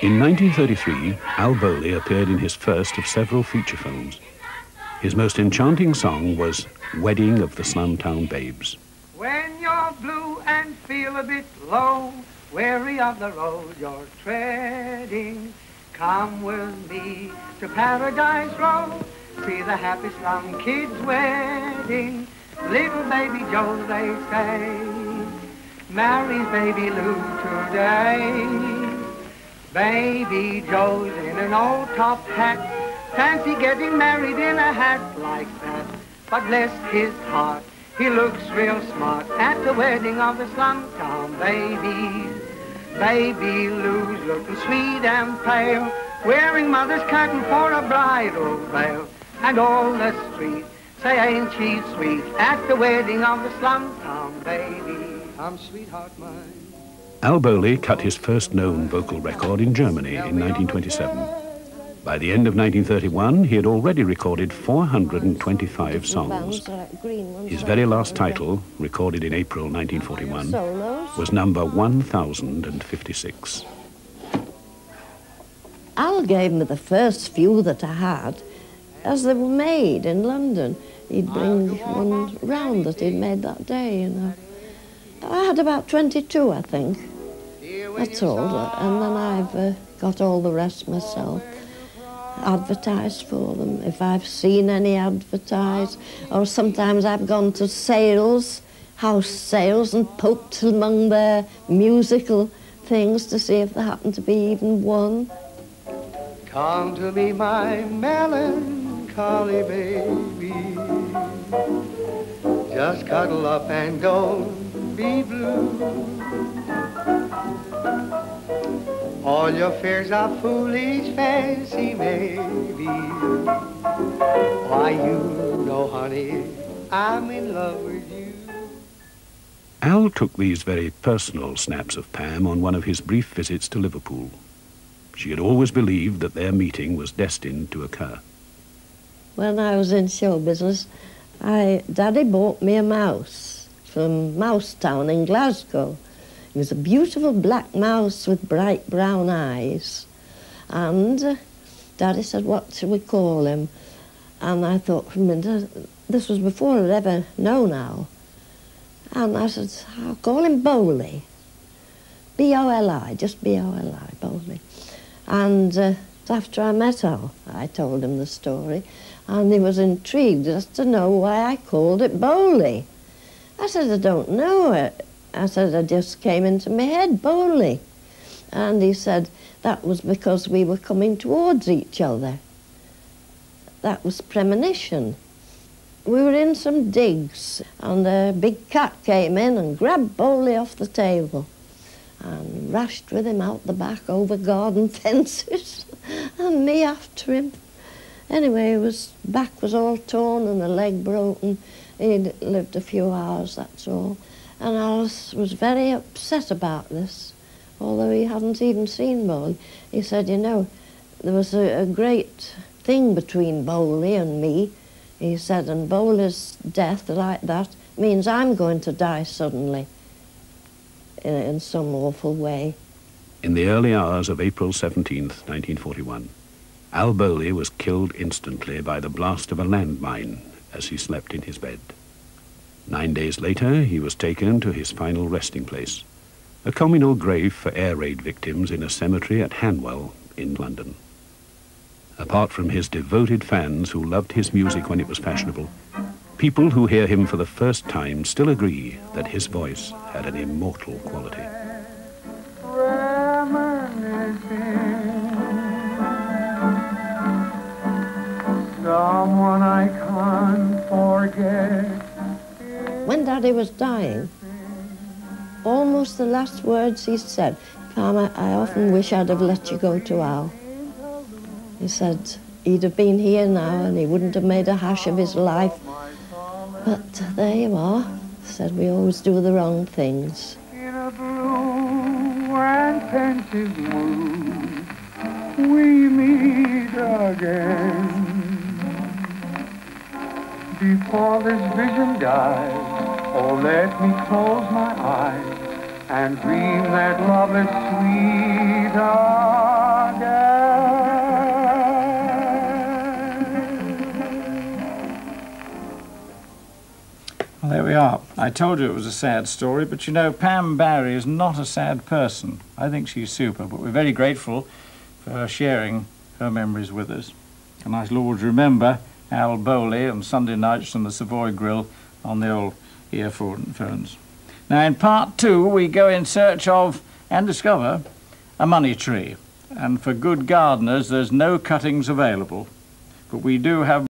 In 1933, Al Bowley appeared in his first of several feature films. His most enchanting song was Wedding of the Slumtown Babes. When you're blue and feel a bit low, weary of the road you're treading, come with me to Paradise Row, see the happy slum kids' wedding. Little baby Joe, they say, marries baby Lou today. Baby Joe's in an old top hat, fancy getting married in a hat like that. But bless his heart, he looks real smart at the wedding of the slumtown babies. Baby Lou's looking sweet and pale, wearing mother's curtain for a bridal veil. And all the street say, ain't she sweet, at the wedding of the slumtown baby. I'm sweetheart mine. Al Bowley cut his first known vocal record in Germany in 1927. By the end of 1931, he had already recorded 425 songs. His very last title, recorded in April 1941, was number 1056. Al gave me the first few that I had as they were made in London. He'd bring one round that he'd made that day, you know. I had about 22, I think. That's all. And then I've got all the rest myself. Advertised for them, if I've seen any advertised. Or sometimes I've gone to sales, house sales, and poked among their musical things to see if there happened to be even one. Come to me, my melancholy baby. Just cuddle up and don't be blue. All your fears are foolish fancy, maybe. Why, you know, honey, I'm in love with you. Al took these very personal snaps of Pam on one of his brief visits to Liverpool. She had always believed that their meeting was destined to occur. When I was in show business, Daddy bought me a mouse from Mousetown in Glasgow. It was a beautiful black mouse with bright brown eyes. And Daddy said, what should we call him? And I thought for a minute, this was before I'd ever known Al. And I said, I'll call him Bowley. B-O-L-I, just B-O-L-I, Bowley. And after I met Al, I told him the story, and he was intrigued as to know why I called it Bowley. I said, I don't know it. I said, it just came into my head, Bowley. And he said, that was because we were coming towards each other. That was premonition. We were in some digs, and a big cat came in and grabbed Bowley off the table and rushed with him out the back over garden fences, and me after him. Anyway, his back was all torn and a leg broken. He'd lived a few hours, that's all. And Alice was very upset about this, although he hadn't even seen Bowley. He said, you know, there was a great thing between Bowley and me. He said, and Bowley's death like that means I'm going to die suddenly in some awful way. In the early hours of April 17th, 1941, Al Bowley was killed instantly by the blast of a landmine as he slept in his bed. 9 days later, he was taken to his final resting place, a communal grave for air raid victims in a cemetery at Hanwell in London. Apart from his devoted fans who loved his music when it was fashionable, people who hear him for the first time still agree that his voice had an immortal quality. Someone I can't forget. When Daddy was dying, almost the last words he said, Pam, I often wish I'd have let you go to Al. He said he'd have been here now and he wouldn't have made a hash of his life. But there you are. He said we always do the wrong things. In a blue and pensive mood, we meet again. Before this vision dies, oh, let me close my eyes and dream that love is sweet Well, there we are. I told you it was a sad story, but you know, Pam Barry is not a sad person. I think she's super, but we're very grateful for her sharing her memories with us. And I shall always remember Al Bowley on Sunday nights from the Savoy Grill on the old earphones. Now, in part 2, we go in search of and discover a money tree. And for good gardeners, there's no cuttings available, but we do have